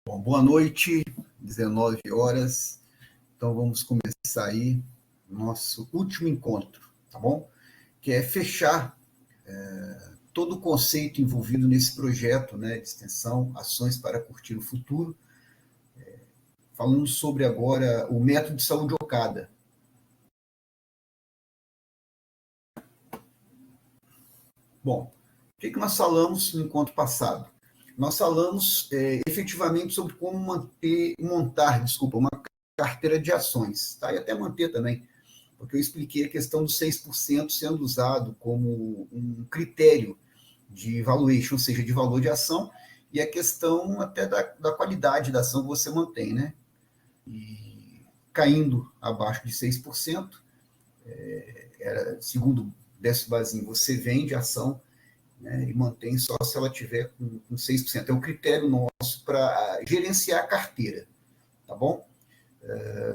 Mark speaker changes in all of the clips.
Speaker 1: Bom, boa noite, 19 horas. Então vamos começar aí nosso último encontro, tá bom? Que é fechar todo o conceito envolvido nesse projeto, né, de extensão, ações para curtir o futuro, falando sobre agora o método de saúde Okada. Bom, o que nós falamos no encontro passado? Nós falamos efetivamente sobre como montar uma carteira de ações, tá? E até manter também, porque eu expliquei a questão dos 6% sendo usado como um critério de valuation, ou seja, de valor de ação, e a questão até da qualidade da ação que você mantém, né? E caindo abaixo de 6%, segundo Décio Bazin, você vende a ação, né, e mantém só se ela tiver com 6%. É um critério nosso para gerenciar a carteira, tá bom?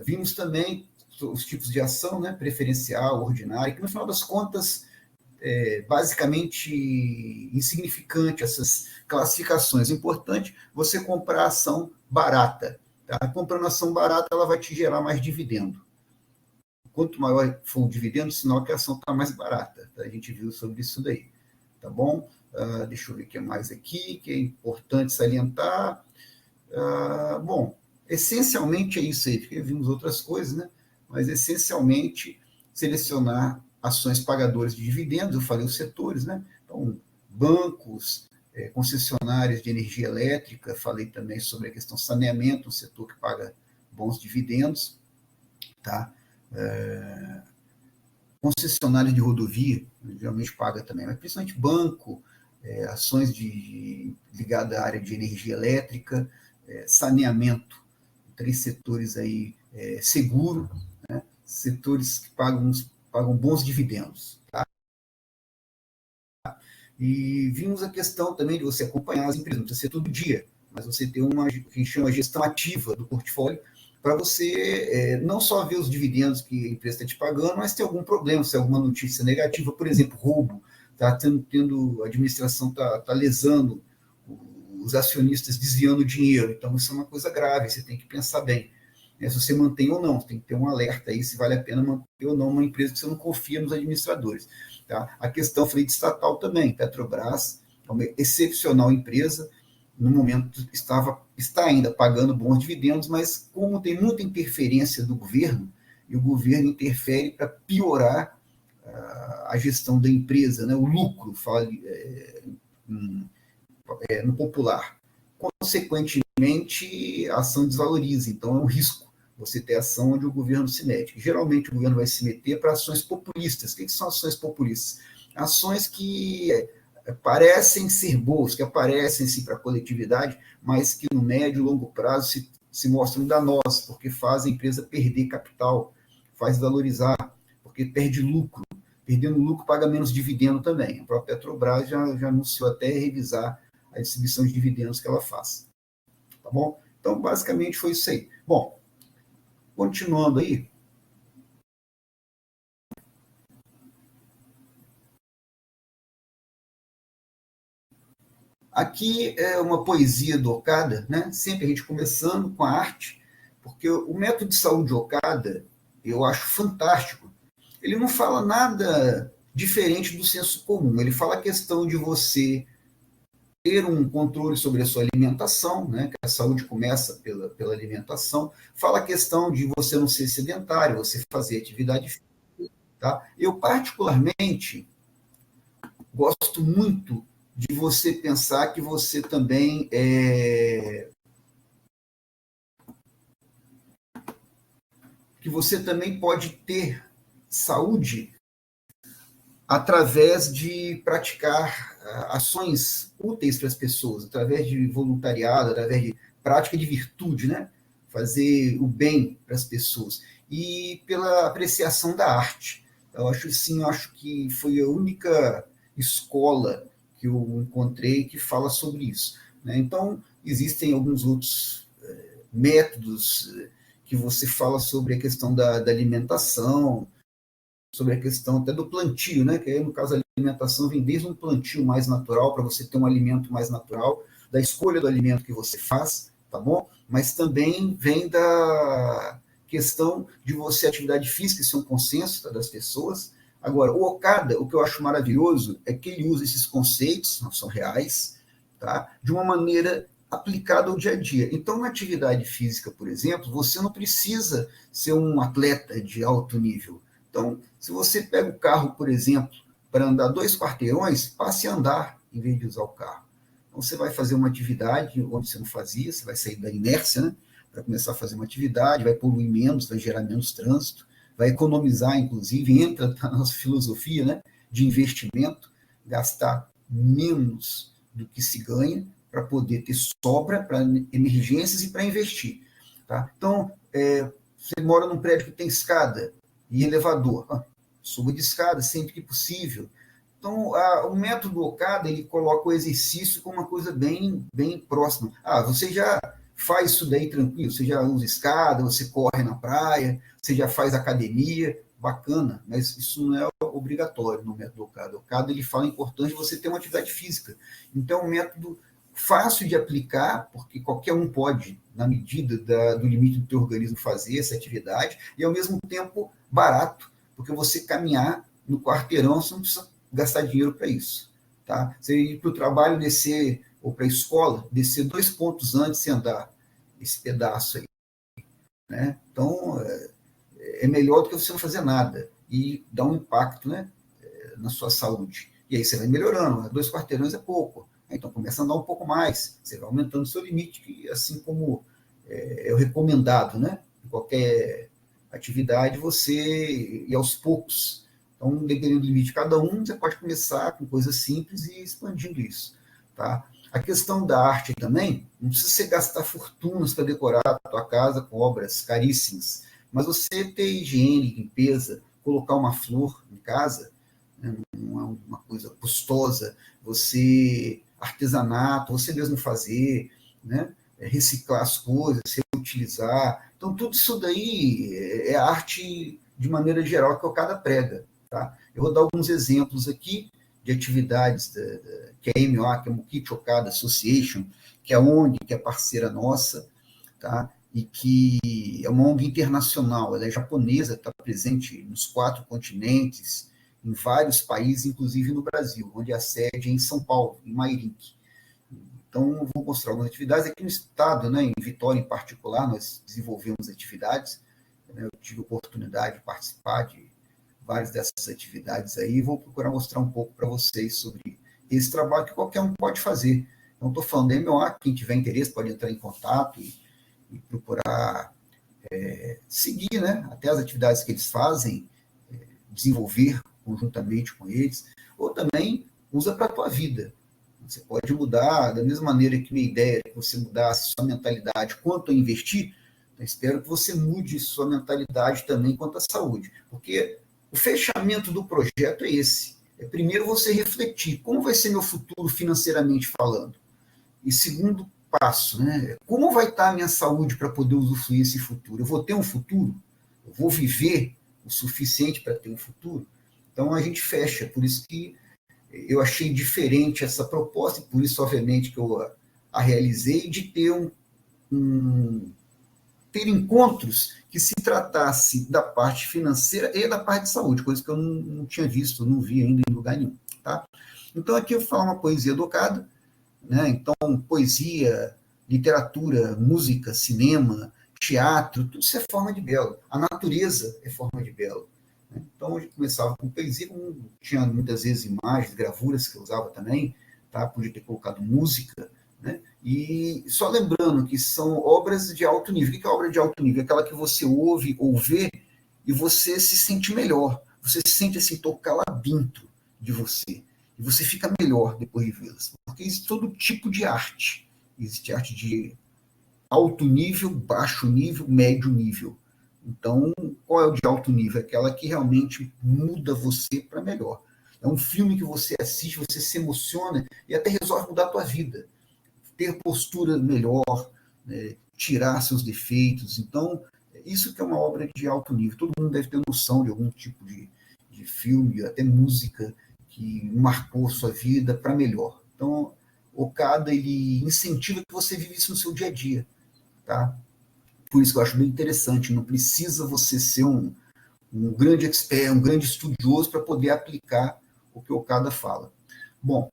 Speaker 1: Vimos também os tipos de ação, né, preferencial, ordinária, que no final das contas basicamente insignificante essas classificações. É importante você comprar ação barata. Tá? Comprando ação barata, ela vai te gerar mais dividendo. Quanto maior for o dividendo, sinal que a ação está mais barata. Tá? A gente viu sobre isso daí. Tá bom? Deixa eu ver o que é mais aqui, que é importante salientar. Bom, essencialmente é isso aí, porque vimos outras coisas, né? Mas essencialmente selecionar ações pagadoras de dividendos, eu falei os setores, né? Então, bancos, concessionárias de energia elétrica, falei também sobre a questão saneamento, um setor que paga bons dividendos, tá? Concessionária de rodovia, geralmente paga também, mas principalmente banco, ações ligadas à área de energia elétrica, saneamento, 3 setores aí, seguro, né? Setores que pagam bons dividendos. Tá? E vimos a questão também de você acompanhar as empresas, não precisa ser todo dia, mas você ter uma que a gente chama de gestão ativa do portfólio, para você não só ver os dividendos que a empresa está te pagando, mas ter algum problema, se é alguma notícia negativa, por exemplo, roubo, tá a administração está lesando os acionistas, desviando dinheiro, então isso é uma coisa grave, você tem que pensar bem, né, se você mantém ou não, você tem que ter um alerta aí se vale a pena manter ou não uma empresa que você não confia nos administradores. Tá? A questão, falei de estatal também, Petrobras é uma excepcional empresa, no momento está ainda pagando bons dividendos, mas como tem muita interferência do governo, e o governo interfere para piorar a gestão da empresa, né, o lucro, no popular. Consequentemente, a ação desvaloriza, então é um risco você ter ação onde o governo se mete. Geralmente o governo vai se meter para ações populistas. O que são ações populistas? Ações que parecem ser boas, que aparecem-se para a coletividade, mas que no médio e longo prazo se mostram danosas, porque fazem a empresa perder capital, faz valorizar, porque perde lucro. Perdendo lucro, paga menos dividendo também. A própria Petrobras já anunciou até revisar a distribuição de dividendos que ela faz. Tá bom? Então, basicamente, foi isso aí. Bom, continuando aí. Aqui é uma poesia do Okada, né? Sempre a gente começando com a arte, porque o método de saúde Okada eu acho fantástico. Ele não fala nada diferente do senso comum, ele fala a questão de você ter um controle sobre a sua alimentação, né, que a saúde começa pela alimentação, fala a questão de você não ser sedentário, você fazer atividade física. Tá? Eu, particularmente, gosto muito de você pensar que você também pode ter saúde através de praticar ações úteis para as pessoas, através de voluntariado, através de prática de virtude, né? Fazer o bem para as pessoas. E pela apreciação da arte. Eu acho que foi a única escola que eu encontrei que fala sobre isso. Né? Então, existem alguns outros métodos que você fala sobre a questão da alimentação, sobre a questão até do plantio, né? Que aí, no caso, a alimentação vem desde um plantio mais natural, para você ter um alimento mais natural, da escolha do alimento que você faz, tá bom? Mas também vem da questão de você, atividade física, isso é um consenso, tá, das pessoas. Agora, o Okada, o que eu acho maravilhoso é que ele usa esses conceitos, não são reais, tá, de uma maneira aplicada ao dia a dia. Então, na atividade física, por exemplo, você não precisa ser um atleta de alto nível. Então, se você pega o carro, por exemplo, para andar 2 quarteirões, passe a andar em vez de usar o carro. Então, você vai fazer uma atividade onde você não fazia, você vai sair da inércia, né, para começar a fazer uma atividade, vai poluir menos, vai gerar menos trânsito, vai economizar, inclusive, entra na nossa filosofia, né, de investimento, gastar menos do que se ganha para poder ter sobra para emergências e para investir. Tá? Então, você mora num prédio que tem escada e elevador, suba de escada sempre que possível. Então, o método Okada, ele coloca o exercício como uma coisa bem, bem próxima. Você já faz isso daí tranquilo, você já usa escada, você corre na praia, você já faz academia, bacana, mas isso não é obrigatório no método Okada. O Okada, ele fala, é importante você ter uma atividade física. Então, é um método fácil de aplicar, porque qualquer um pode, na medida do limite do teu organismo, fazer essa atividade, e ao mesmo tempo barato, porque você caminhar no quarteirão, você não precisa gastar dinheiro para isso. Tá? Você ir para o trabalho, descer, ou para a escola, descer 2 pontos antes e andar esse pedaço aí. Né? Então, é melhor do que você não fazer nada e dar um impacto, né, na sua saúde. E aí você vai melhorando, 2 quarteirões é pouco. Então começa a andar um pouco mais, você vai aumentando o seu limite, que assim como é o recomendado, né? Em qualquer atividade, você ir aos poucos. Então, dependendo do limite de cada um, você pode começar com coisas simples e ir expandindo isso. Tá? A questão da arte também, não precisa você gastar fortunas para decorar a tua casa com obras caríssimas, mas você ter higiene, limpeza, colocar uma flor em casa, né, uma coisa custosa, você artesanato, você mesmo fazer, né, reciclar as coisas, reutilizar. Então, tudo isso daí é arte de maneira geral que o Okada prega. Tá? Eu vou dar alguns exemplos aqui de atividades que é a MOA, que é a Mukichi Okada Association, que é a ONG, que é parceira nossa, tá? E que é uma ONG internacional, ela é japonesa, está presente nos 4 continentes, em vários países, inclusive no Brasil, onde a sede é em São Paulo, em Mairink. Então, vou mostrar algumas atividades. Aqui no estado, né, em Vitória em particular, nós desenvolvemos atividades. Né, eu tive a oportunidade de participar de várias dessas atividades aí, e vou procurar mostrar um pouco para vocês sobre esse trabalho que qualquer um pode fazer. Não estou falando da MOA, quem tiver interesse pode entrar em contato e procurar seguir, né, até as atividades que eles fazem, desenvolver conjuntamente com eles, ou também usa para a tua vida. Você pode mudar, da mesma maneira que minha ideia é que você mudasse sua mentalidade quanto a investir, então espero que você mude sua mentalidade também quanto à saúde, porque o fechamento do projeto é esse. É primeiro você refletir, como vai ser meu futuro financeiramente falando? E segundo passo, né, como vai estar a minha saúde para poder usufruir esse futuro? Eu vou ter um futuro? Eu vou viver o suficiente para ter um futuro? Então a gente fecha, por isso que eu achei diferente essa proposta, e por isso, obviamente, que eu a realizei, de ter ter encontros que se tratasse da parte financeira e da parte de saúde, coisa que eu não tinha visto, não vi ainda em lugar nenhum. Tá? Então aqui eu vou falar uma poesia do Okada, né? Então poesia, literatura, música, cinema, teatro, tudo isso é forma de belo. A natureza é forma de belo. Então, a gente começava com poesia, tinha muitas vezes imagens, gravuras que eu usava também, tá? Podia ter colocado música, né? E só lembrando que são obras de alto nível. O que é obra de alto nível? Aquela que você ouve ou vê e você se sente melhor. Você se sente assim, tocar lá dentro de você. E você fica melhor depois de vê-las. Porque existe todo tipo de arte. Existe arte de alto nível, baixo nível, médio nível. Então, qual é o de alto nível? Aquela que realmente muda você para melhor. É um filme que você assiste, você se emociona e até resolve mudar a tua vida. Ter postura melhor, né, tirar seus defeitos. Então, isso que é uma obra de alto nível. Todo mundo deve ter noção de algum tipo de filme, até música, que marcou sua vida para melhor. Então, o Okada, ele incentiva que você vive isso no seu dia a dia. tá? Por isso que eu acho bem interessante, não precisa você ser um grande expert, um grande estudioso para poder aplicar o que o Okada fala. Bom,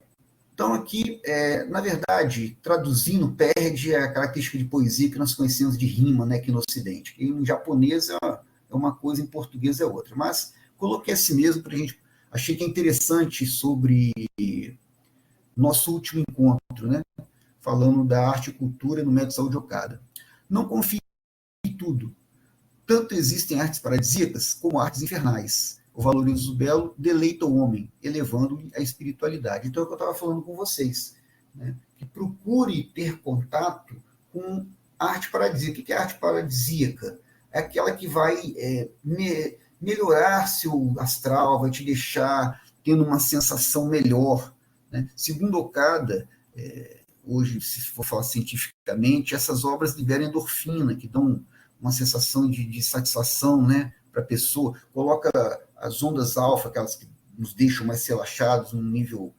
Speaker 1: então aqui, na verdade, traduzindo, perde a característica de poesia que nós conhecemos de rima, né, aqui no Ocidente, que em japonês é uma coisa, em português é outra. Mas coloquei assim mesmo para a gente, achei que é interessante sobre nosso último encontro, né, falando da arte e cultura no método Saúde Okada. Não confie em tudo. Tanto existem artes paradisíacas como artes infernais. O valorizo o belo deleita o homem, elevando-lhe a espiritualidade. Então, é o que eu estava falando com vocês. Né? Que procure ter contato com arte paradisíaca. O que é arte paradisíaca? É aquela que vai melhorar seu astral, vai te deixar tendo uma sensação melhor. Né? Segundo Okada, hoje, se for falar cientificamente, essas obras liberam endorfina, que dão uma sensação de satisfação, né, para a pessoa, coloca as ondas alfa, aquelas que nos deixam mais relaxados, num nível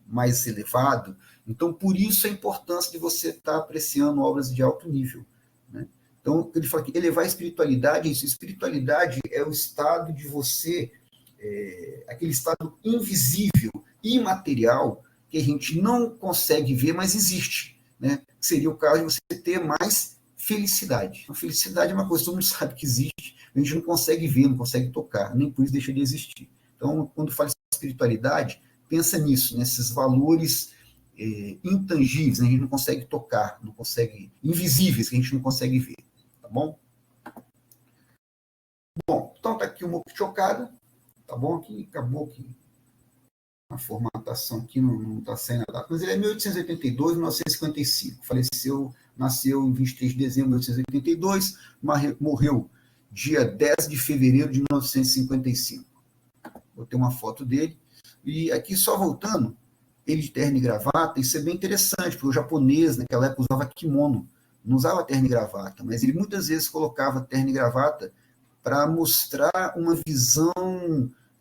Speaker 1: mais elevado. Então, por isso a importância de você estar apreciando obras de alto nível. Né? Então, ele fala que elevar a espiritualidade, isso, espiritualidade é o estado de você, aquele estado invisível, imaterial, que a gente não consegue ver, mas existe. Né? Seria o caso de você ter mais felicidade. A felicidade é uma coisa que todo mundo sabe que existe, a gente não consegue ver, não consegue tocar, nem por isso deixa de existir. Então, quando fala de espiritualidade, pensa nisso, nesses valores intangíveis, né? A gente não consegue tocar, não consegue, invisíveis, que a gente não consegue ver, tá bom? Bom, então tá aqui o Mokuchi Okada, tá bom? Aqui acabou que a formatação aqui não está saindo a data, mas ele é 1882, 1955, nasceu em 23 de dezembro de 1882, morreu dia 10 de fevereiro de 1955. Vou ter uma foto dele. E aqui, só voltando, ele de terno e gravata, isso é bem interessante, porque o japonês, naquela época, usava kimono, não usava terno e gravata, mas ele muitas vezes colocava terno e gravata para mostrar uma visão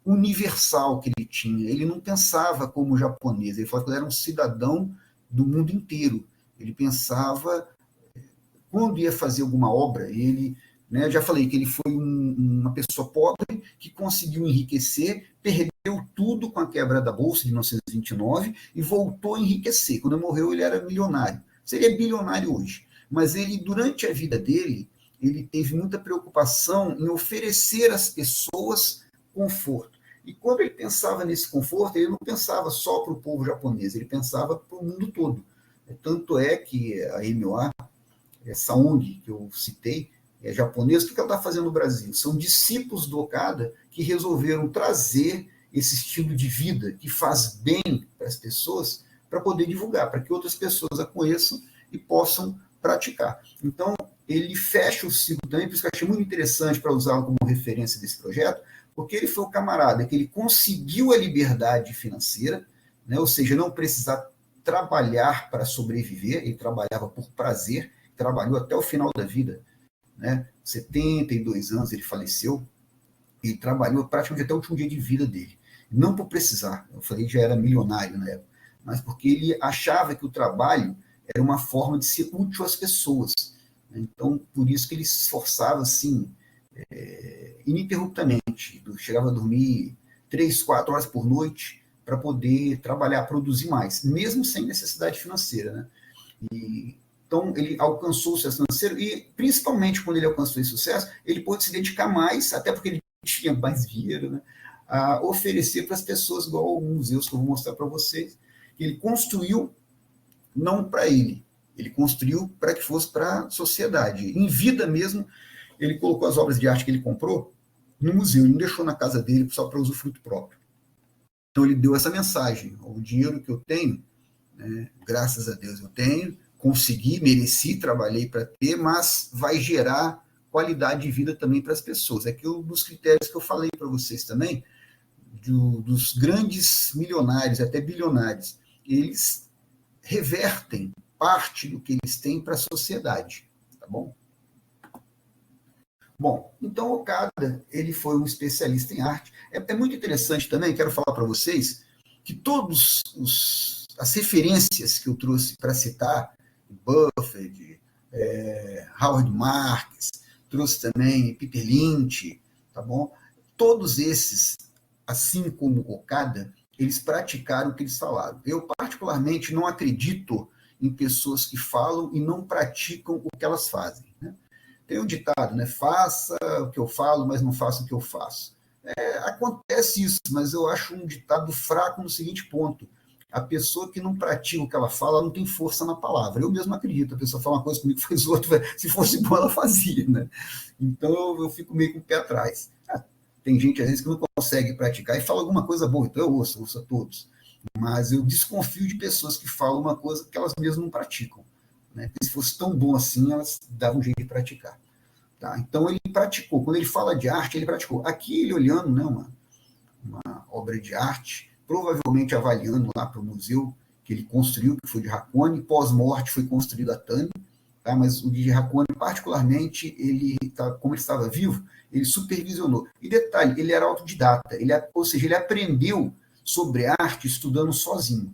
Speaker 1: universal que ele tinha. Ele não pensava como japonês, ele falava que ele era um cidadão do mundo inteiro. Ele pensava, quando ia fazer alguma obra, ele, né, já falei que ele foi uma pessoa pobre que conseguiu enriquecer, perdeu tudo com a quebra da Bolsa de 1929 e voltou a enriquecer. Quando morreu, ele era milionário. Seria bilionário hoje. Mas ele, durante a vida dele, ele teve muita preocupação em oferecer às pessoas conforto. E quando ele pensava nesse conforto, ele não pensava só para o povo japonês, ele pensava para o mundo todo. Tanto é que a MOA, essa ONG que eu citei, é japonesa, o que ela está fazendo no Brasil? São discípulos do Okada que resolveram trazer esse estilo de vida que faz bem para as pessoas, para poder divulgar, para que outras pessoas a conheçam e possam praticar. Então, ele fecha o ciclo também, por isso que eu achei muito interessante para usá-lo como referência desse projeto, porque ele foi o camarada que ele conseguiu a liberdade financeira, né? Ou seja, não precisar trabalhar para sobreviver, ele trabalhava por prazer, trabalhou até o final da vida, né? 72 anos ele faleceu, e trabalhou praticamente até o último dia de vida dele. Não por precisar, eu falei que já era milionário na época, mas porque ele achava que o trabalho era uma forma de ser útil às pessoas. Então, por isso que ele se esforçava assim, ininterruptamente. Chegava a dormir 3, 4 horas por noite para poder trabalhar, produzir mais, mesmo sem necessidade financeira. Né? Então, ele alcançou o sucesso financeiro e, principalmente, quando ele alcançou esse sucesso, ele pôde se dedicar mais, até porque ele tinha mais dinheiro, né, a oferecer para as pessoas, igual alguns museus que eu vou mostrar para vocês. Ele construiu não para ele construiu para que fosse para a sociedade. Em vida mesmo, ele colocou as obras de arte que ele comprou no museu, ele não deixou na casa dele só para usufruto próprio. Então, ele deu essa mensagem: o dinheiro que eu tenho, né, graças a Deus eu tenho, consegui, mereci, trabalhei para ter, mas vai gerar qualidade de vida também para as pessoas. É que um dos critérios que eu falei para vocês também, dos grandes milionários, até bilionários, eles revertem parte do que eles têm para a sociedade, tá bom? Bom, então o Okada, ele foi um especialista em arte. É muito interessante também, quero falar para vocês, que todas as referências que eu trouxe para citar, Buffett, Howard Marks, trouxe também Peter Lynch, tá bom? Todos esses, assim como Okada, eles praticaram o que eles falaram. Eu, particularmente, não acredito em pessoas que falam e não praticam o que elas fazem. Né? Tem um ditado, né? Faça o que eu falo, mas não faça o que eu faço. Acontece isso, mas eu acho um ditado fraco no seguinte ponto. A pessoa que não pratica o que ela fala, ela não tem força na palavra. Eu mesmo acredito. A pessoa fala uma coisa comigo, faz outra. Se fosse bom, ela fazia. Né? Então, eu fico meio com o pé atrás. Tem gente, às vezes, que não consegue praticar e fala alguma coisa boa. Então, eu ouço a todos. Mas eu desconfio de pessoas que falam uma coisa que elas mesmas não praticam. Né? Se fosse tão bom assim, elas davam um jeito de praticar. Tá? Então, ele praticou. Quando ele fala de arte, ele praticou. Aqui, ele olhando, né, uma obra de arte, provavelmente avaliando lá para o museu que ele construiu, que foi de Hakone, pós-morte foi construído a Tami, tá? Mas o de Hakone, particularmente, como ele estava vivo, ele supervisionou. E detalhe, ele era autodidata, ou seja, ele aprendeu sobre arte estudando sozinho.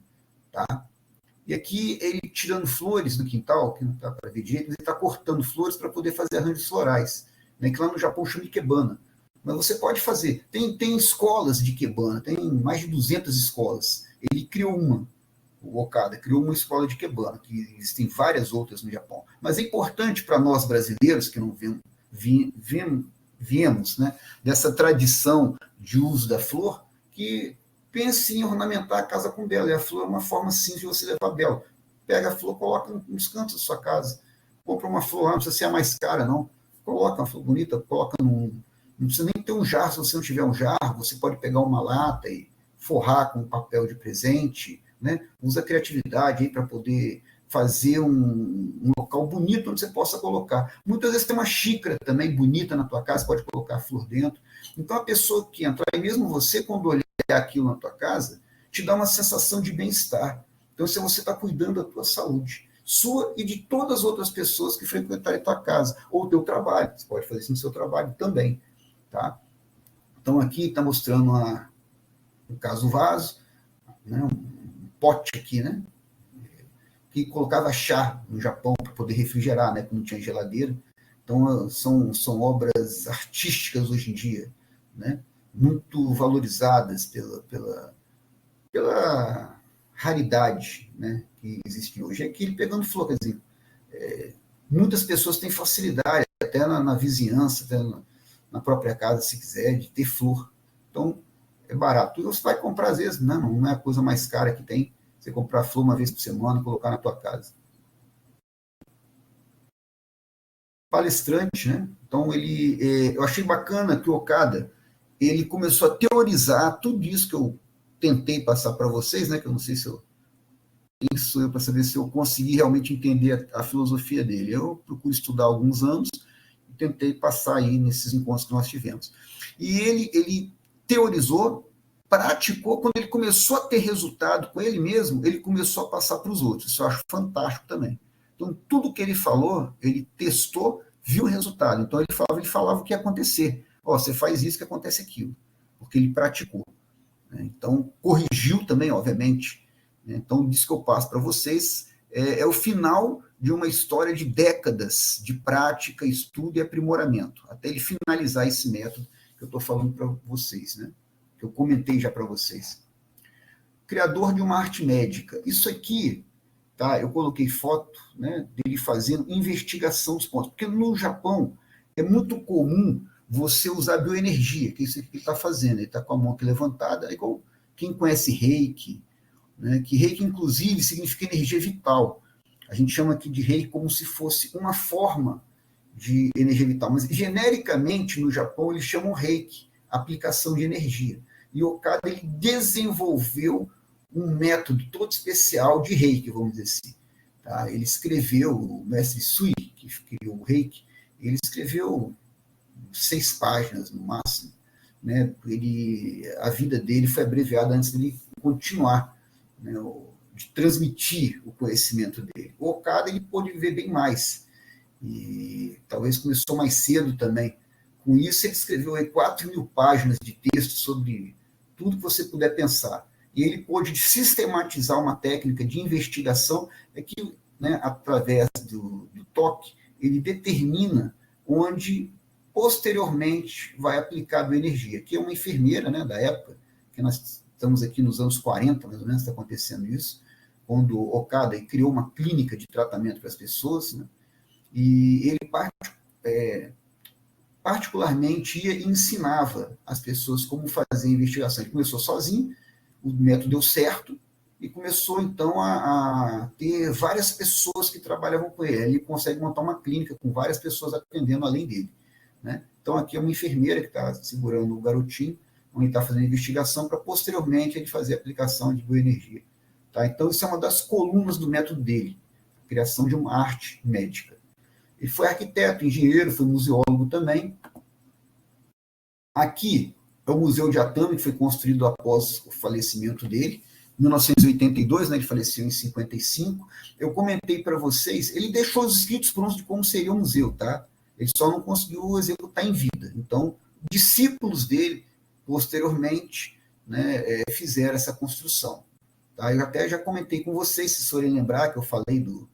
Speaker 1: Tá? E aqui, ele tirando flores do quintal, que não está para ver direito, ele está cortando flores para poder fazer arranjos florais, né? Que lá no Japão chama de ikebana. Mas você pode fazer. Tem escolas de ikebana, tem mais de 200 escolas. Ele criou uma, o Okada, criou uma escola de ikebana, que existem várias outras no Japão. Mas é importante para nós brasileiros, que não viemos, né, dessa tradição de uso da flor, que pense em ornamentar a casa com belo. E a flor é uma forma simples de você levar belo. Pega a flor, coloca nos cantos da sua casa. Compra uma flor lá, não precisa ser a mais cara, não. Coloca uma flor bonita, coloca não precisa nem ter um jarro, se você não tiver um jarro, você pode pegar uma lata e forrar com papel de presente, né? Usa a criatividade aí para poder fazer um local bonito onde você possa colocar. Muitas vezes tem uma xícara também bonita na tua casa, pode colocar a flor dentro. Então a pessoa que entra, e mesmo você, quando olhar aquilo na tua casa, te dá uma sensação de bem-estar. Então, se você está cuidando da tua saúde, sua e de todas as outras pessoas que frequentarem a tua casa, ou o teu trabalho, você pode fazer isso no seu trabalho também. Tá? Então, aqui está mostrando no caso, o vaso, né, um pote aqui, né, que colocava chá no Japão para poder refrigerar, né, quando não tinha geladeira. Então, são obras artísticas hoje em dia, né, muito valorizadas pela raridade, né, que existe hoje. Aqui ele pegando flor, quer dizer, muitas pessoas têm facilidade, até na vizinhança, até na própria casa, se quiser, de ter flor. Então, é barato. E você vai comprar, às vezes, né? Não é a coisa mais cara que tem, você comprar flor uma vez por semana e colocar na tua casa. Palestrante, né? Então, eu achei bacana que o Okada, ele começou a teorizar tudo isso que eu tentei passar para vocês, né? Que eu não sei se quem sou eu para saber se eu consegui realmente entender a filosofia dele. Eu procuro estudar há alguns anos, tentei passar aí nesses encontros que nós tivemos. E ele teorizou, praticou, quando ele começou a ter resultado com ele mesmo, ele começou a passar para os outros. Isso eu acho fantástico também. Então, tudo que ele falou, ele testou, viu o resultado. Então, ele falava o que ia acontecer. Você faz isso que acontece aquilo. Porque ele praticou. Né? Então, corrigiu também, obviamente. Né? Então, isso que eu passo para vocês é o final de uma história de décadas de prática, estudo e aprimoramento, até ele finalizar esse método que eu estou falando para vocês, né? Que eu comentei já para vocês. Criador de uma arte médica. Isso aqui, tá? Eu coloquei foto, né, dele fazendo investigação dos pontos, porque no Japão é muito comum você usar bioenergia, que é isso que ele está fazendo. Ele está com a mão aqui levantada, é igual quem conhece Reiki, né, que Reiki, inclusive, significa energia vital. A gente chama aqui de Reiki como se fosse uma forma de energia vital, mas genericamente no Japão eles chamam Reiki, aplicação de energia. E o Okada, ele desenvolveu um método todo especial de Reiki, vamos dizer assim. Tá? Ele escreveu, o mestre Sui, que criou o Reiki, ele escreveu 6 páginas no máximo. Né? A vida dele foi abreviada antes dele continuar, né, de transmitir o conhecimento dele. O Okada, ele pôde viver bem mais, e talvez começou mais cedo também. Com isso, ele escreveu 4.000 páginas de texto sobre tudo que você puder pensar. E ele pôde sistematizar uma técnica de investigação que né, através do toque, ele determina onde posteriormente vai aplicar a bioenergia, que é uma enfermeira, né, da época, que nós estamos aqui nos anos 40, mais ou menos, está acontecendo isso, quando Okada criou uma clínica de tratamento para as pessoas, né, e ele particularmente ia e ensinava as pessoas como fazer a investigação. Ele começou sozinho, o método deu certo, e começou, então, a ter várias pessoas que trabalhavam com ele. Ele consegue montar uma clínica com várias pessoas atendendo além dele, né? Então, aqui é uma enfermeira que está segurando o garotinho, onde está fazendo investigação para, posteriormente, ele fazer a aplicação de bioenergia. Tá? Então, isso é uma das colunas do método dele, a criação de uma arte médica. Ele foi arquiteto, engenheiro, foi museólogo também. Aqui é o Museu de Atami, que foi construído após o falecimento dele, em 1982, né, ele faleceu em 55. Eu comentei para vocês, ele deixou os escritos prontos de como seria o museu, tá? Ele só não conseguiu executar em vida. Então, discípulos dele, posteriormente, né, fizeram essa construção. Tá? Eu até já comentei com vocês, se forem lembrar, que eu falei do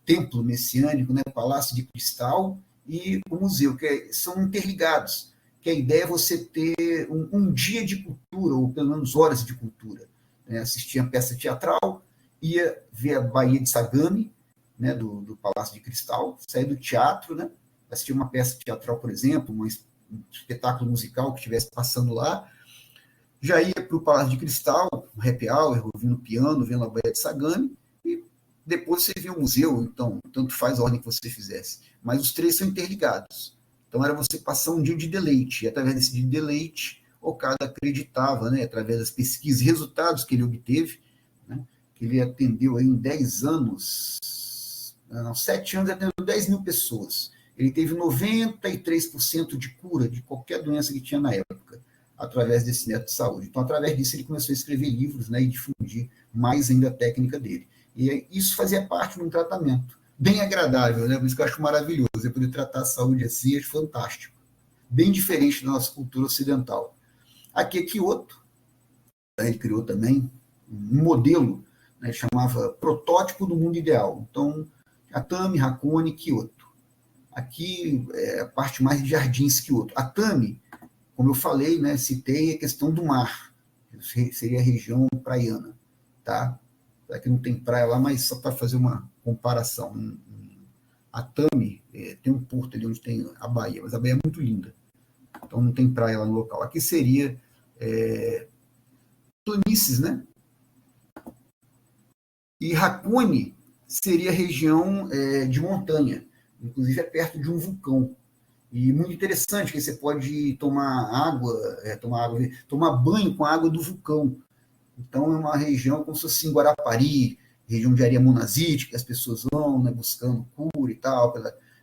Speaker 1: templo messiânico, né, Palácio de Cristal e o museu, que são interligados, que a ideia é você ter um dia de cultura, ou pelo menos horas de cultura. Né? Assistir a peça teatral, ia ver a Baía de Sagami, né, do Palácio de Cristal, sair do teatro, né, assistir uma peça teatral, por exemplo, um espetáculo musical que estivesse passando lá, já ia para o Palácio de Cristal, um happy hour, ouvindo piano, vendo a Baía de Sagami, e depois você via o museu, então, tanto faz a ordem que você fizesse. Mas os três são interligados. Então, era você passar um dia de deleite, e através desse dia de deleite, Okada acreditava, né, através das pesquisas e resultados que ele obteve, né, que ele atendeu aí em 10 anos, não, 7 anos, atendeu 10 mil pessoas. Ele teve 93% de cura de qualquer doença que tinha na época, através desse método de saúde. Então, através disso, ele começou a escrever livros, né, e difundir mais ainda a técnica dele. E isso fazia parte de um tratamento bem agradável, né? Por isso que eu acho maravilhoso. Eu poder tratar a saúde assim, acho fantástico. Bem diferente da nossa cultura ocidental. Aqui é Kyoto, ele criou também um modelo, né, chamava Protótipo do Mundo Ideal. Então, Atami, Hakone, Kyoto. Aqui é a parte mais de jardins Kyoto. Atami, como eu falei, né, citei a questão do mar, seria a região praiana, tá? Aqui não tem praia lá, mas só para fazer uma comparação. Atami, tem um porto ali onde tem a Bahia, mas a Bahia é muito linda. Então não tem praia lá no local. Aqui seria planícies, né? E Hakone seria a região de montanha, inclusive é perto de um vulcão. E muito interessante que você pode tomar banho com a água do vulcão. Então é uma região como se fosse em Guarapari, região de areia monazítica, as pessoas vão, né, buscando cura e tal,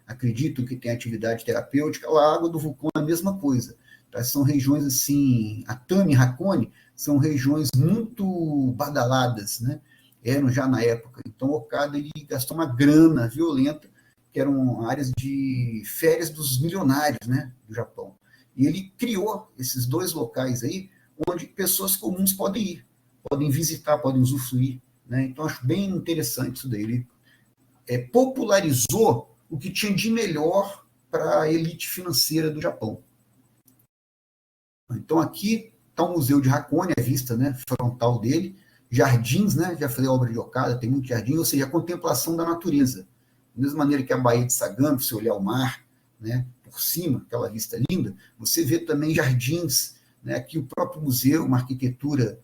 Speaker 1: acreditam que tem atividade terapêutica. A água do vulcão é a mesma coisa. Tá? São regiões assim, Atami e Hakone são regiões muito badaladas, né? Eram já na época. Então o Okada ele gastou uma grana violenta, que eram áreas de férias dos milionários, né, do Japão. E ele criou esses dois locais aí, onde pessoas comuns podem ir, podem visitar, podem usufruir. Né? Então, acho bem interessante isso daí. Ele popularizou o que tinha de melhor para a elite financeira do Japão. Então, aqui está o Museu de Hakone, a vista, né, frontal dele, jardins, né, já falei a obra de Okada, tem muito jardim, ou seja, a contemplação da natureza. Da mesma maneira que a Baía de Sagami, se olhar o mar, né, por cima, aquela vista linda, você vê também jardins, né, aqui o próprio museu, uma arquitetura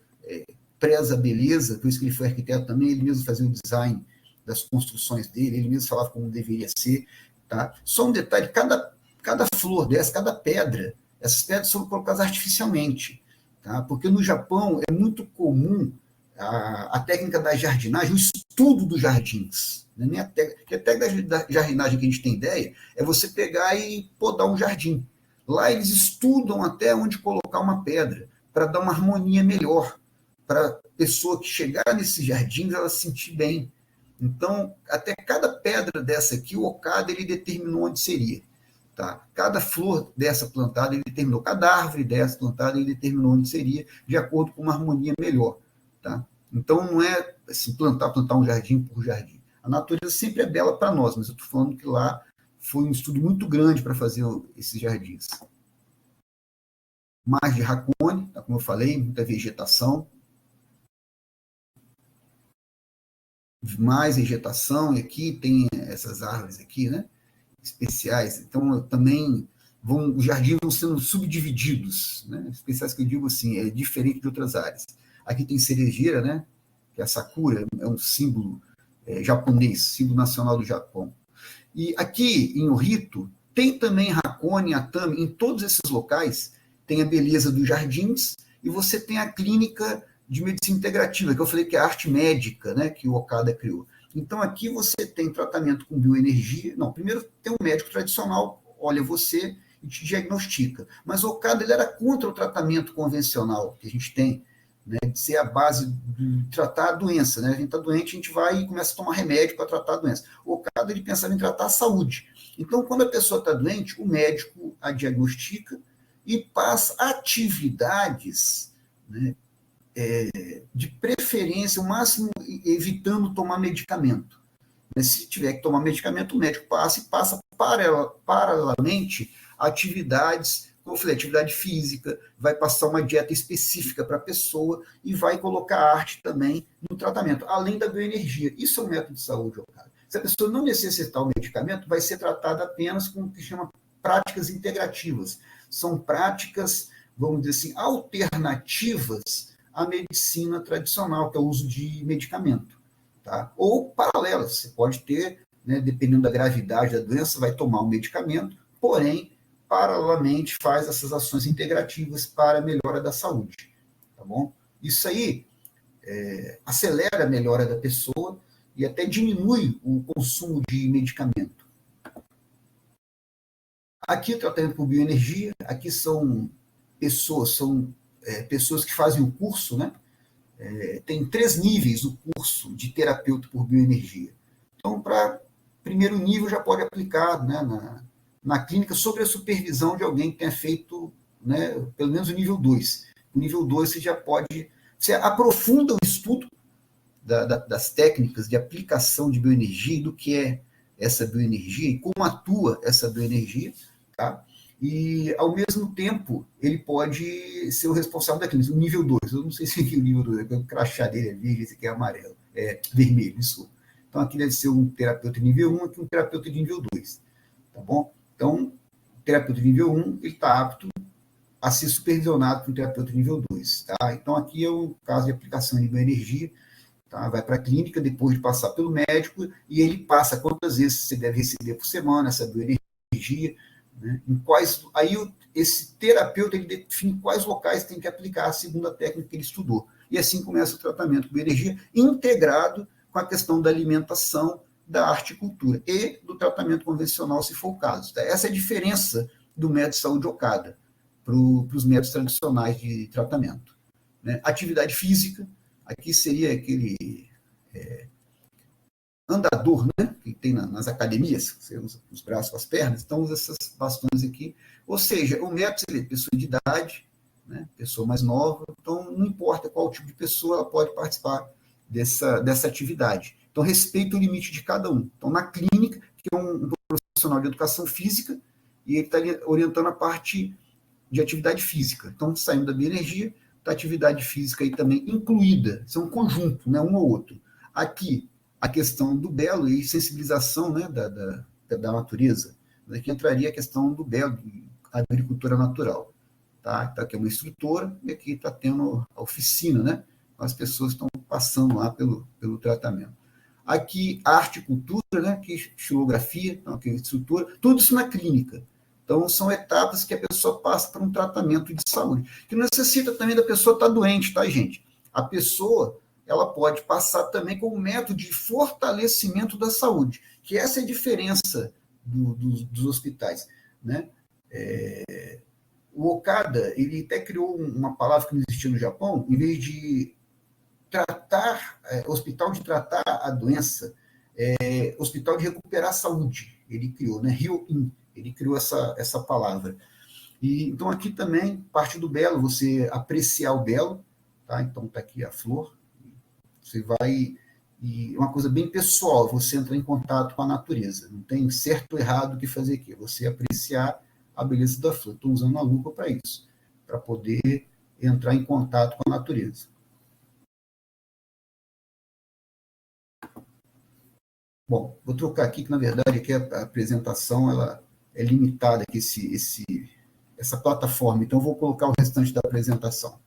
Speaker 1: preza a beleza, por isso que ele foi arquiteto também, ele mesmo fazia o design das construções dele, ele mesmo falava como deveria ser. Tá? Só um detalhe, cada flor dessa, cada pedra, essas pedras são colocadas artificialmente, tá? Porque no Japão é muito comum a técnica da jardinagem, o estudo dos jardins. Né? A técnica da jardinagem que a gente tem ideia é você pegar e podar um jardim. Lá eles estudam até onde colocar uma pedra, para dar uma harmonia melhor, para a pessoa que chegar nesses jardins, ela se sentir bem. Então, até cada pedra dessa aqui, o Okada ele determinou onde seria. Tá? Cada flor dessa plantada, ele determinou. Cada árvore dessa plantada, ele determinou onde seria, de acordo com uma harmonia melhor. Tá? Então, não é assim, plantar um jardim por jardim. A natureza sempre é bela para nós, mas eu estou falando que lá foi um estudo muito grande para fazer esses jardins. Mar de Racone, como eu falei, muita vegetação. Mais vegetação, e aqui tem essas árvores aqui, né? Especiais. Então, também os jardins vão sendo subdivididos, né? Especiais que eu digo assim, é diferente de outras áreas. Aqui tem cerejeira, né? Que é a sakura, é um símbolo japonês, símbolo nacional do Japão. E aqui em Ohito tem também Hakone, Atami, em todos esses locais tem a beleza dos jardins e você tem a clínica de medicina integrativa, que eu falei que é a arte médica, né, que o Okada criou. Então aqui você tem tratamento com bioenergia. Não, primeiro tem um médico tradicional, olha você e te diagnostica. Mas o Okada ele era contra o tratamento convencional que a gente tem, né, de ser a base de tratar a doença, né? A gente está doente, a gente vai e começa a tomar remédio para tratar a doença. O Okada ele pensava em tratar a saúde. Então, quando a pessoa está doente, o médico a diagnostica e passa atividades, né, de preferência, o máximo evitando tomar medicamento. Mas se tiver que tomar medicamento, o médico passa e passa paralelamente atividades, como eu falei, atividade física, vai passar uma dieta específica para a pessoa e vai colocar arte também no tratamento, além da bioenergia. Isso é um método de saúde, cara. Se a pessoa não necessitar o medicamento, vai ser tratada apenas com o que chama práticas integrativas. São práticas, vamos dizer assim, alternativas à medicina tradicional, que é o uso de medicamento. Tá? Ou paralelas, você pode ter, né, dependendo da gravidade da doença, vai tomar um medicamento, porém, paralelamente faz essas ações integrativas para a melhora da saúde. Tá bom? Isso aí acelera a melhora da pessoa e até diminui o consumo de medicamento. Aqui o tratamento por bioenergia, aqui são pessoas que fazem o curso, né? Tem 3 níveis o curso de terapeuta por bioenergia. Então, para primeiro nível, já pode aplicar, né, na clínica sob a supervisão de alguém que tenha feito, né, pelo menos o nível 2. O nível 2 você já pode... Você aprofunda o estudo das técnicas de aplicação de bioenergia e do que é essa bioenergia e como atua essa bioenergia, tá? E, ao mesmo tempo, ele pode ser o responsável da clínica. O nível 2, eu não sei se aqui o nível 2, o crachá dele é verde, esse aqui é amarelo, é vermelho, isso. Então, aqui deve ser um terapeuta de nível 1, aqui um terapeuta de nível 2, tá bom? Então, o terapeuta de nível 1, ele está apto a ser supervisionado por um terapeuta de nível 2, tá? Então, aqui é o caso de aplicação de bioenergia, tá? Vai para a clínica depois de passar pelo médico e ele passa quantas vezes você deve receber por semana essa bioenergia, né? Aí esse terapeuta ele define quais locais tem que aplicar segundo a técnica que ele estudou. E assim começa o tratamento com energia integrado com a questão da alimentação, da arte e cultura e do tratamento convencional, se for o caso. Tá? Essa é a diferença do método de saúde Okada para os métodos tradicionais de tratamento. Né? Atividade física, aqui seria aquele andador, né, que tem nas academias, você usa os braços, as pernas, então usa essas bastões aqui. Ou seja, o método seria pessoa de idade, né, pessoa mais nova, então não importa qual tipo de pessoa, ela pode participar dessa atividade. Então, respeita o limite de cada um. Então, na clínica, que é um profissional de educação física, e ele está orientando a parte de atividade física. Então, saindo da bioenergia, está a atividade física aí também incluída. Isso é um conjunto, né, um ou outro. Aqui, a questão do belo e sensibilização, né, da natureza. Aqui entraria a questão do belo, a agricultura natural. Tá? Então, aqui é uma instrutora e aqui está tendo a oficina, né? As pessoas estão passando lá pelo tratamento. Aqui, arte e cultura, né? Aqui, estilografia, então, aqui, estrutura, tudo isso na clínica. Então, são etapas que a pessoa passa para um tratamento de saúde, que não necessita também da pessoa estar doente, tá, gente? A pessoa, ela pode passar também como método de fortalecimento da saúde, que essa é a diferença dos hospitais, né? O Okada, ele até criou uma palavra que não existia no Japão, em vez de hospital de tratar a doença, hospital de recuperar a saúde, ele criou, né? Ryo-in, ele criou essa palavra. E, então, aqui também, parte do belo, você apreciar o belo, tá? Então, está aqui a flor, você vai E é uma coisa bem pessoal, você entrar em contato com a natureza. Não tem certo ou errado o que fazer aqui. Você apreciar a beleza da flor. Estou usando a lupa para isso, para poder entrar em contato com a natureza. Bom, vou trocar aqui, que na verdade aqui a apresentação ela é limitada, aqui, essa plataforma. Então, eu vou colocar o restante da apresentação.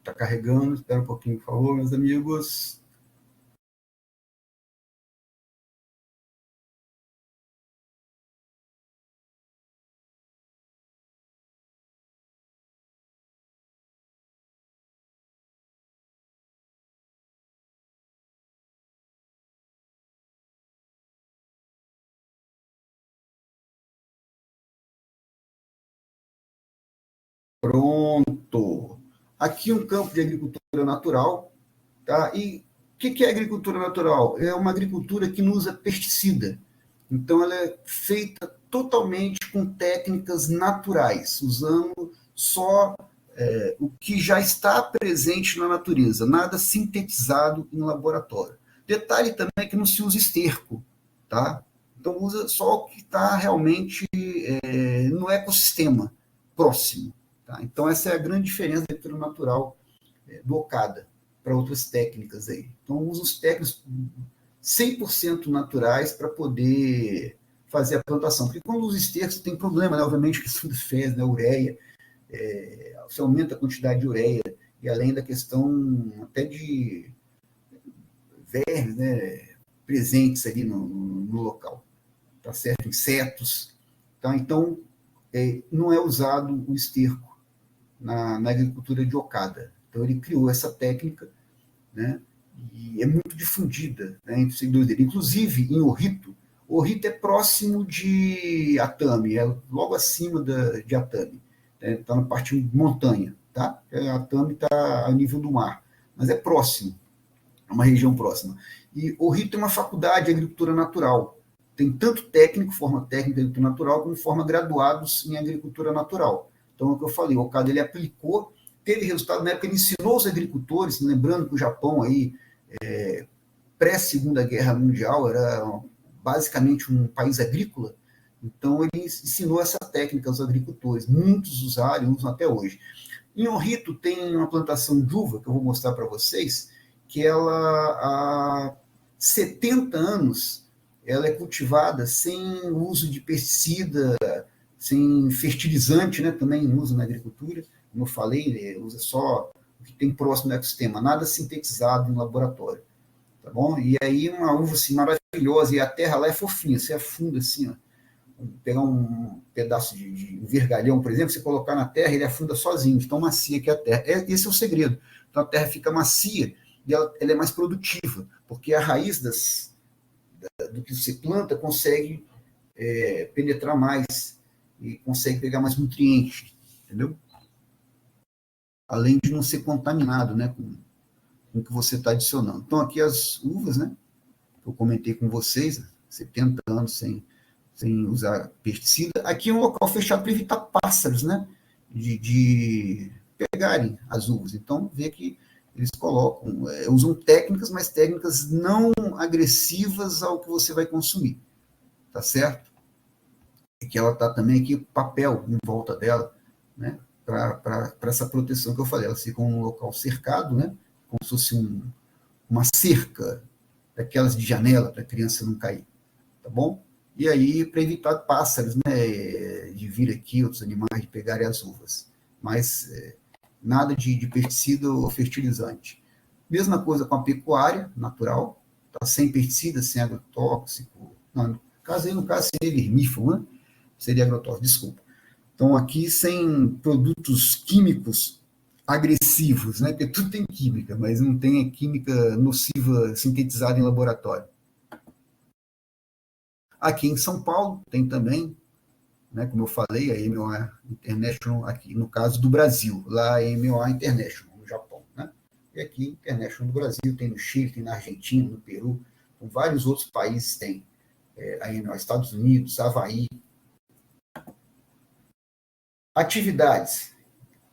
Speaker 1: Está carregando, espera um pouquinho, por favor, meus amigos. Pronto. Aqui um campo de agricultura natural, tá? E o que é agricultura natural? É uma agricultura que não usa pesticida. Então, ela é feita totalmente com técnicas naturais, usando só o que já está presente na natureza, nada sintetizado em laboratório. Detalhe também é que não se usa esterco, tá? Então, usa só o que está realmente no ecossistema próximo. Tá? Então, essa é a grande diferença da agricultura natural do Okada para outras técnicas aí. Então, usa os técnicos 100% naturais para poder fazer a plantação. Porque quando usa esterco, tem problema, né? Obviamente, questão de fezes, né? Ureia, você aumenta a quantidade de ureia, e além da questão até de vermes, né? Presentes ali no local, tá certo? Insetos. Tá? Então, não é usado o esterco na agricultura de Okada. Então, ele criou essa técnica, né? E é muito difundida, né, entre os seguidores dele. Inclusive, em Ohito, Ohito é próximo de Atami, é logo acima de Atami. Está na parte de montanha. Tá? Atami está a nível do mar, mas é próximo, é uma região próxima. E Ohito é uma faculdade de agricultura natural. Tem tanto técnico, forma técnica de agricultura natural, como forma graduados em agricultura natural. Então, é o que eu falei, o Okada ele aplicou, teve resultado na época, ele ensinou os agricultores, lembrando que o Japão aí, pré-Segunda Guerra Mundial, era basicamente um país agrícola, então ele ensinou essa técnica aos agricultores, muitos usaram e usam até hoje. Em Ohito tem uma plantação de uva, que eu vou mostrar para vocês, que ela há 70 anos ela é cultivada sem uso de pesticida, sem fertilizante, né, também usa na agricultura, como eu falei, usa só o que tem próximo do ecossistema, nada sintetizado em laboratório. Tá bom? E aí uma uva assim maravilhosa, e a terra lá é fofinha, você afunda assim, ó, pegar um pedaço de vergalhão, por exemplo, você colocar na terra, ele afunda sozinho, de tão macia que é a terra. Esse é o segredo. Então a terra fica macia e ela é mais produtiva, porque a raiz do que você planta consegue penetrar mais e consegue pegar mais nutrientes, entendeu? Além de não ser contaminado, né, com o que você está adicionando. Então aqui as uvas, né, eu comentei com vocês, 70 anos sem usar pesticida. Aqui é um local fechado para evitar pássaros, né? De pegarem as uvas. Então, vê que eles colocam, usam técnicas, mas técnicas não agressivas ao que você vai consumir. Tá certo? E que ela está também aqui, papel em volta dela, né? Para essa proteção que eu falei. Elas ficam num local cercado, né? Como se fosse uma cerca daquelas de janela para a criança não cair. Tá bom? E aí, para evitar pássaros, né, de vir aqui, outros animais, de pegarem as uvas. Mas nada de pesticida ou fertilizante. Mesma coisa com a pecuária natural, tá? Sem pesticida, sem agrotóxico. Não, no caso, seria vermífugo, né? Seria agrotóxico, desculpa. Então, aqui sem produtos químicos agressivos, né? Porque tudo tem química, mas não tem a química nociva sintetizada em laboratório. Aqui em São Paulo tem também, né, como eu falei, a MOA International, aqui no caso do Brasil, lá é MOA International, no Japão. Né? E aqui International no Brasil, tem no Chile, tem na Argentina, no Peru, com vários outros países tem. Aí nos Estados Unidos, Havaí. Atividades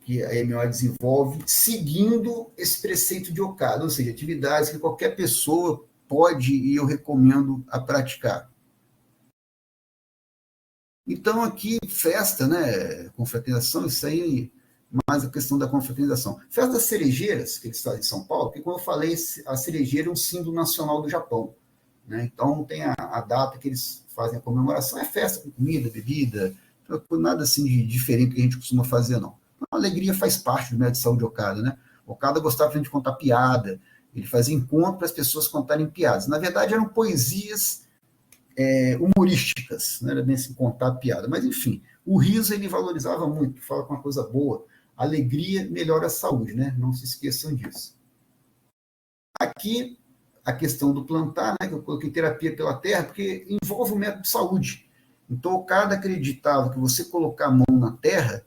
Speaker 1: que a MOA desenvolve seguindo esse preceito de Okada, ou seja, atividades que qualquer pessoa pode e eu recomendo a praticar. Então, aqui, festa, né? Confraternização, isso aí, mais a questão da confraternização. Festa das cerejeiras, que eles fazem em São Paulo, porque, como eu falei, a cerejeira é um símbolo nacional do Japão. Né? Então, tem a data que eles fazem a comemoração, é festa com comida, bebida, nada assim de diferente que a gente costuma fazer, não. A alegria faz parte do método de saúde Okada, né? Okada gostava de contar piada, ele fazia encontro para as pessoas contarem piadas. Na verdade, eram poesias humorísticas, não era bem assim contar piada, mas enfim, o riso ele valorizava muito, fala com uma coisa boa, alegria melhora a saúde, né? Não se esqueçam disso. Aqui, a questão do plantar, né, que eu coloquei terapia pela terra, porque envolve o método de saúde. Então, o cara acreditava que você colocar a mão na terra,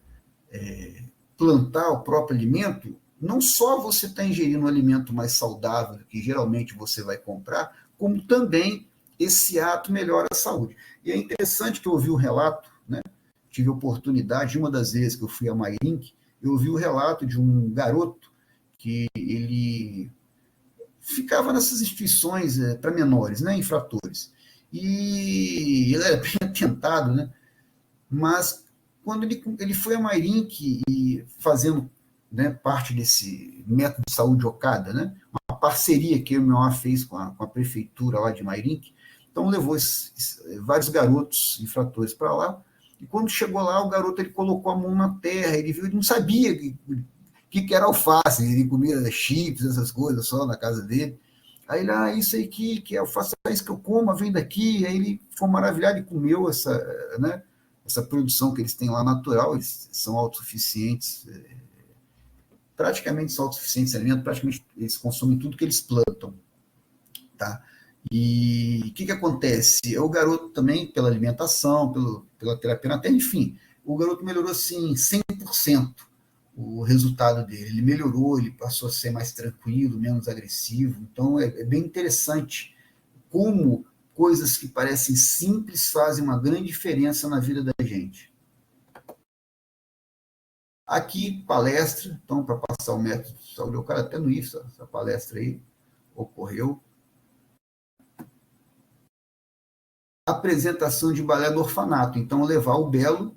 Speaker 1: plantar o próprio alimento, não só você está ingerindo um alimento mais saudável, que geralmente você vai comprar, como também esse ato melhora a saúde. E é interessante que eu ouvi o relato, né? Tive a oportunidade, uma das vezes que eu fui a Mairink, eu ouvi o relato de um garoto que ele ficava nessas instituições para menores, né, infratores. E ele era bem atentado, né? Mas quando ele foi a Mairink e fazendo, né, parte desse método de saúde Okada, né, uma parceria que o MOA fez com a prefeitura lá de Mairink, então levou vários garotos infratores para lá, e quando chegou lá, o garoto ele colocou a mão na terra, ele viu, ele não sabia que era alface, ele comia chips, essas coisas só na casa dele. Aí ele, isso aí que é alface, é isso que eu como, vem daqui. Aí ele ficou maravilhado e comeu né, essa produção que eles têm lá natural, eles são autossuficientes, praticamente são autossuficientes em alimento, praticamente eles consomem tudo que eles plantam. Tá? E o que acontece? O garoto também, pela alimentação, pela terapia na terra, enfim, o garoto melhorou assim 100% o resultado dele. Ele melhorou, ele passou a ser mais tranquilo, menos agressivo. Então é bem interessante como coisas que parecem simples fazem uma grande diferença na vida da gente. Aqui, palestra, então, para passar o método de saúde, o cara até no IFSA, essa palestra aí ocorreu. Apresentação de balé do orfanato, então levar o belo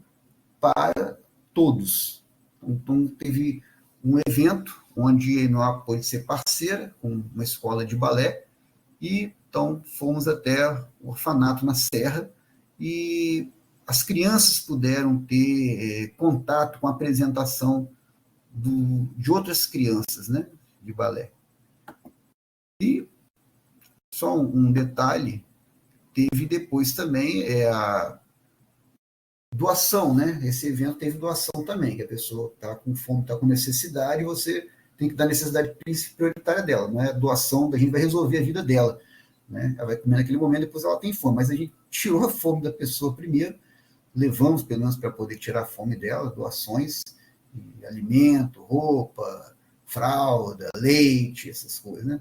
Speaker 1: para todos. Então teve um evento onde a EMOA pôde ser parceira com uma escola de balé e então fomos até o orfanato na Serra e as crianças puderam ter contato com a apresentação de outras crianças, né, de balé. E só um detalhe, teve depois também a doação, né? Esse evento teve doação também, que a pessoa está com fome, está com necessidade, e você tem que dar a necessidade prioritária dela, não é doação, a gente vai resolver a vida dela, né? Ela vai comer naquele momento, depois ela tem fome, mas a gente tirou a fome da pessoa primeiro, levamos pelo menos para poder tirar a fome dela, doações de alimento, roupa, fralda, leite, essas coisas, né?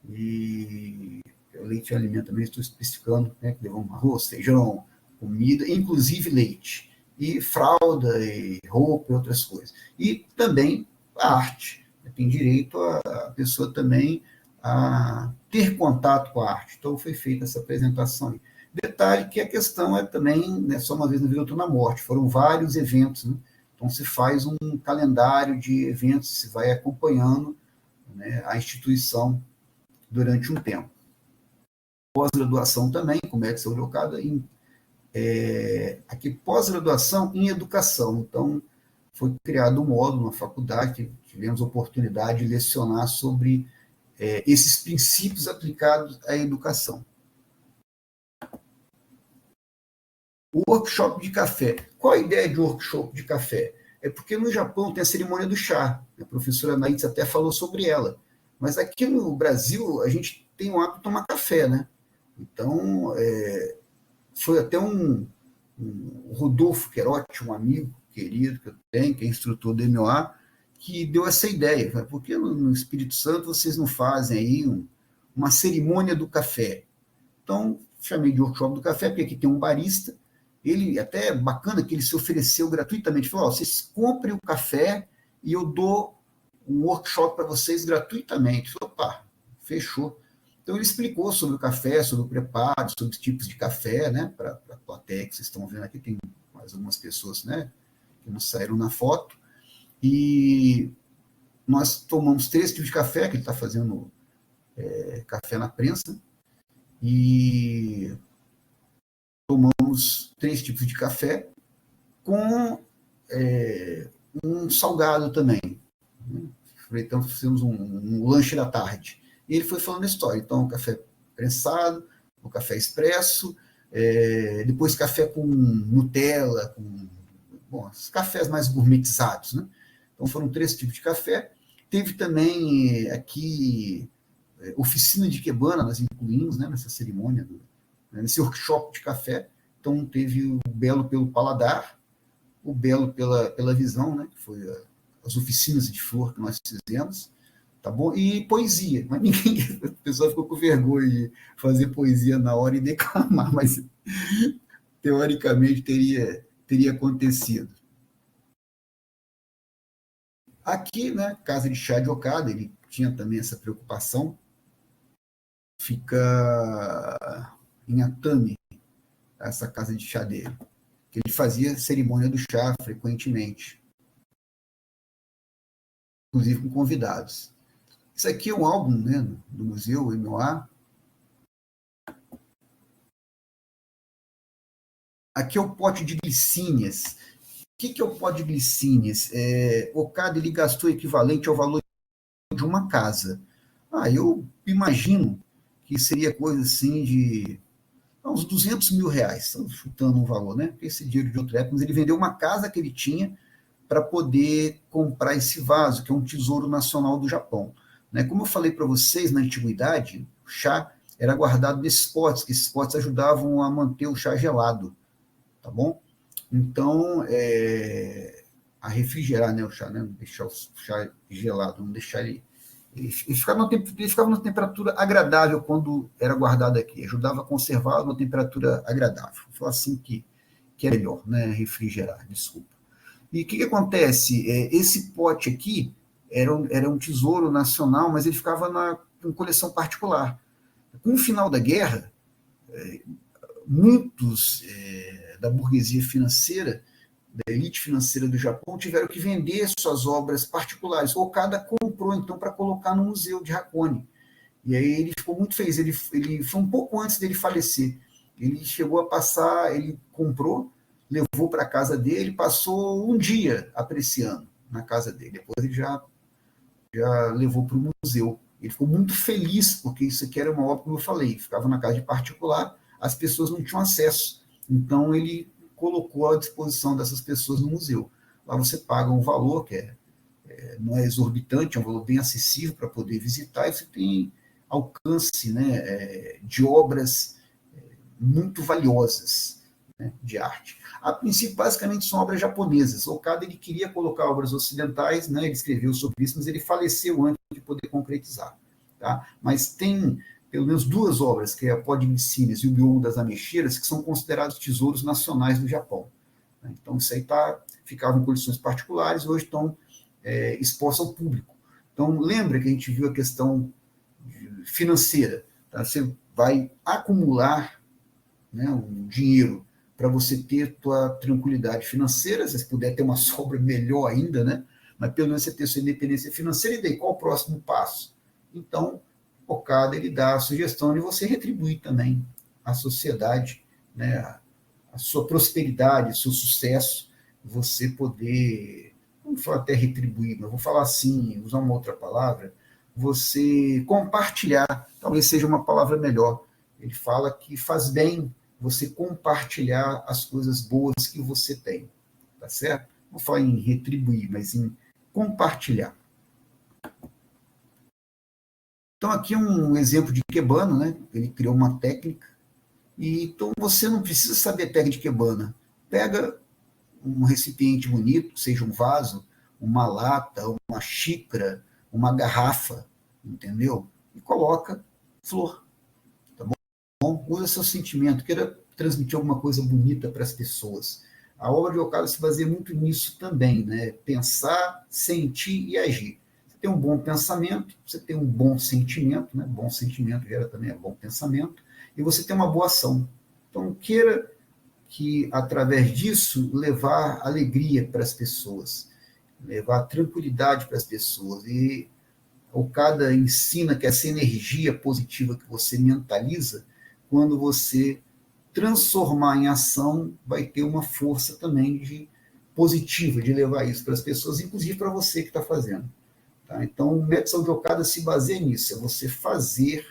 Speaker 1: E leite e alimento também estou especificando, né? Que levamos arroz, feijão, comida, inclusive leite, e fralda, e roupa e outras coisas. E também a arte. Tem direito a pessoa também a ter contato com a arte. Então foi feita essa apresentação aí. Detalhe que a questão é também, né, só uma vez na vida, outra na morte. Foram vários eventos, né? Então se faz um calendário de eventos, se vai acompanhando, né, a instituição durante um tempo. Pós-graduação também, como é que se colocada em aqui pós-graduação em educação. Então, foi criado um módulo na faculdade, tivemos a oportunidade de lecionar sobre esses princípios aplicados à educação. O workshop de café. Qual a ideia de workshop de café? É porque no Japão tem a cerimônia do chá. A professora Naitz até falou sobre ela. Mas aqui no Brasil, a gente tem o hábito de tomar café, né? Então, foi até o Rodolfo Querotti, um amigo querido que eu tenho, que é instrutor do MOA, que deu essa ideia. Por que no Espírito Santo vocês não fazem aí uma cerimônia do café? Então, chamei de workshop do café, porque aqui tem um barista, ele até é bacana que ele se ofereceu gratuitamente, falou, vocês comprem o café e eu dou um workshop para vocês gratuitamente. Falei, opa, fechou. Então ele explicou sobre o café, sobre o preparo, sobre os tipos de café, né, para a plateia que vocês estão vendo aqui, tem mais algumas pessoas, né, que não saíram na foto, e nós tomamos 3 tipos de café, que ele está fazendo café na prensa, e tomamos 3 tipos de café com um salgado também. Então, fizemos um lanche da tarde. E ele foi falando a história. Então, o café prensado, o café expresso, depois café com Nutella, os cafés mais gourmetizados, né? Então, foram 3 tipos de café. Teve também aqui oficina de ikebana, nós incluímos, né, nessa cerimônia, nesse workshop de café. Então, teve o belo pelo paladar, o belo pela visão, né, que foi as oficinas de flor que nós fizemos, tá bom? E poesia, mas ninguém, a pessoa ficou com vergonha de fazer poesia na hora e declamar, mas teoricamente teria acontecido. Aqui, né, casa de chá de Okada, ele tinha também essa preocupação, fica em Atami, essa casa de chá dele, que ele fazia cerimônia do chá frequentemente, inclusive com convidados. Isso aqui é um álbum, né, do museu MOA. Aqui é o pote de glicínias. O que é o pote de glicínias? Okada ele gastou o equivalente ao valor de uma casa. Eu imagino que seria coisa assim de uns 200 mil reais, estamos chutando um valor, né? Porque esse dinheiro de outra época, mas ele vendeu uma casa que ele tinha para poder comprar esse vaso, que é um tesouro nacional do Japão. Né? Como eu falei para vocês, na antiguidade, o chá era guardado nesses potes, que esses potes ajudavam a manter o chá gelado, tá bom? Então, a refrigerar, né, o chá, né? Não deixar o chá gelado, não deixar ele ficava numa temperatura agradável quando era guardado aqui, ajudava a conservar uma temperatura agradável. Foi assim que é melhor, né? Refrigerar, desculpa. E o que acontece? Esse pote aqui era um tesouro nacional, mas ele ficava em coleção particular. Com o final da guerra, muitos da burguesia financeira, da elite financeira do Japão, tiveram que vender suas obras particulares. O Okada comprou, então, para colocar no museu de Hakone. E aí ele ficou muito feliz. Ele foi um pouco antes dele falecer. Ele chegou a passar, ele comprou, levou para a casa dele, passou um dia apreciando na casa dele. Depois ele já levou para o museu. Ele ficou muito feliz, porque isso aqui era uma obra, como eu falei, ficava na casa de particular, as pessoas não tinham acesso. Então ele colocou à disposição dessas pessoas no museu. Lá você paga um valor que não é exorbitante, é um valor bem acessível para poder visitar, e você tem alcance, né, de obras muito valiosas, né, de arte. A princípio, basicamente, são obras japonesas. O Okada ele queria colocar obras ocidentais, né, ele escreveu sobre isso, mas ele faleceu antes de poder concretizar. Tá? Mas tem pelo menos 2 obras, que é a Pó de Glicínias e o Bioma das Ameixeiras, que são considerados tesouros nacionais do Japão. Então, isso aí ficava em coleções particulares, hoje estão expostas ao público. Então, lembra que a gente viu a questão financeira. Tá? Você vai acumular, né, um dinheiro para você ter tua tranquilidade financeira, se puder ter uma sobra, melhor ainda, né? Mas pelo menos você ter sua independência financeira, e daí qual o próximo passo? Então, Okada ele dá a sugestão de você retribuir também à sociedade, né, a sua prosperidade, o seu sucesso, você poder, não vou falar até retribuir, mas vou falar assim, usar uma outra palavra, você compartilhar, talvez seja uma palavra melhor. Ele fala que faz bem você compartilhar as coisas boas que você tem, tá certo? Não falar em retribuir, mas em compartilhar. Então, aqui é um exemplo de Ikebana, né? Ele criou uma técnica, e então você não precisa saber a técnica de Ikebana. Pega um recipiente bonito, seja um vaso, uma lata, uma xícara, uma garrafa, entendeu? E coloca flor, tá bom? Usa seu sentimento, queira transmitir alguma coisa bonita para as pessoas. A obra de Okada se baseia muito nisso também, né? Pensar, sentir e agir. Você tem um bom pensamento, você tem um bom sentimento, né? Bom sentimento gera também bom pensamento, e você tem uma boa ação. Então, queira que, através disso, levar alegria para as pessoas, levar tranquilidade para as pessoas. E o Okada ensina que essa energia positiva que você mentaliza, quando você transformar em ação, vai ter uma força também positiva de levar isso para as pessoas, inclusive para você que está fazendo. Tá? Então, o método de Okada se baseia nisso, é você fazer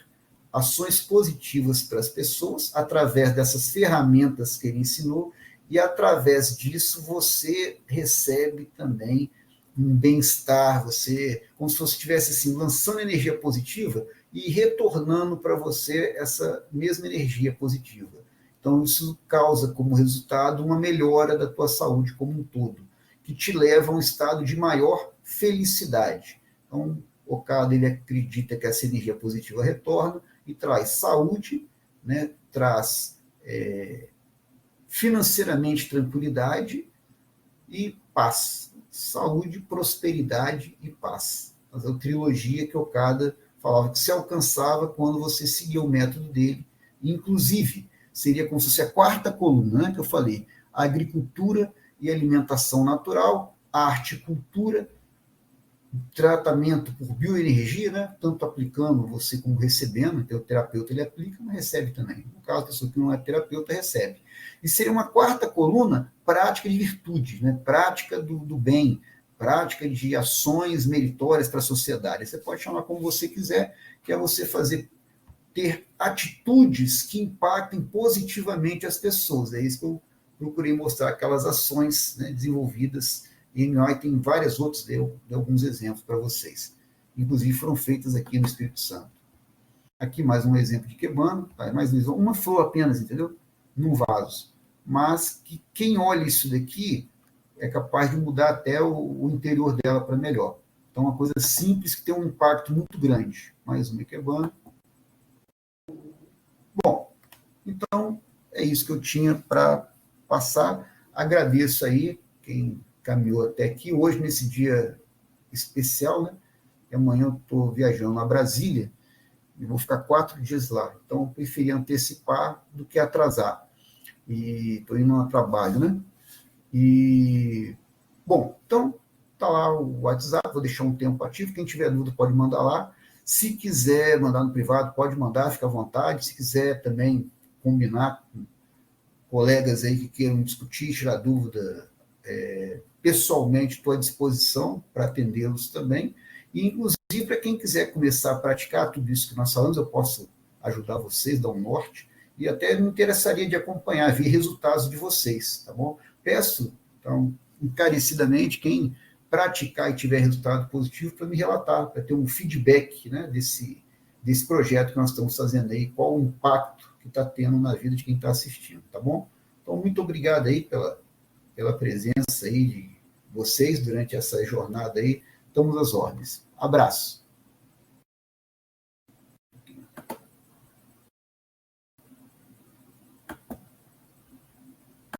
Speaker 1: ações positivas para as pessoas através dessas ferramentas que ele ensinou, e através disso você recebe também um bem-estar, você, como se você estivesse assim, lançando energia positiva e retornando para você essa mesma energia positiva. Então, isso causa como resultado uma melhora da tua saúde como um todo, que te leva a um estado de maior felicidade. Então, Okada, ele acredita que essa energia positiva retorna e traz saúde, né, traz financeiramente tranquilidade e paz. Saúde, prosperidade e paz. Mas a trilogia que Okada falava que se alcançava quando você seguia o método dele. Inclusive, seria como se fosse a quarta coluna, né, que eu falei: a agricultura e alimentação natural, a horticultura, tratamento por bioenergia, né, tanto aplicando você como recebendo. Então, o terapeuta ele aplica, mas recebe também. No caso, a pessoa que não é terapeuta recebe. E seria uma quarta coluna, prática de virtude, né, prática do bem, prática de ações meritórias para a sociedade. Você pode chamar como você quiser, que é você ter atitudes que impactem positivamente as pessoas. É isso que eu procurei mostrar, aquelas ações, né, desenvolvidas. E MOI tem várias outras, deu alguns exemplos para vocês. Inclusive foram feitas aqui no Espírito Santo. Aqui mais um exemplo de Ikebana, tá? Mais uma flor apenas, entendeu? Num vaso. Mas que quem olha isso daqui é capaz de mudar até o interior dela para melhor. Então, uma coisa simples que tem um impacto muito grande. Mais uma Ikebana. Bom, então é isso que eu tinha para passar. Agradeço aí quem caminhou até aqui, hoje, nesse dia especial, né? E amanhã eu estou viajando a Brasília e vou ficar 4 dias lá. Então, eu preferi antecipar do que atrasar. E estou indo a trabalho, né? E, bom, então, tá lá o WhatsApp, vou deixar um tempo ativo. Quem tiver dúvida pode mandar lá. Se quiser mandar no privado, pode mandar, fica à vontade. Se quiser também combinar com colegas aí que queiram discutir, tirar dúvida, pessoalmente estou à disposição para atendê-los também. E, inclusive, para quem quiser começar a praticar tudo isso que nós falamos, eu posso ajudar vocês, dar um norte, e até me interessaria de acompanhar, ver resultados de vocês, tá bom? Peço, então, encarecidamente, quem praticar e tiver resultado positivo, para me relatar, para ter um feedback, né, desse projeto que nós estamos fazendo aí, qual o impacto que está tendo na vida de quem está assistindo, tá bom? Então, muito obrigado aí pela presença aí de vocês durante essa jornada aí. Estamos às ordens. Abraço.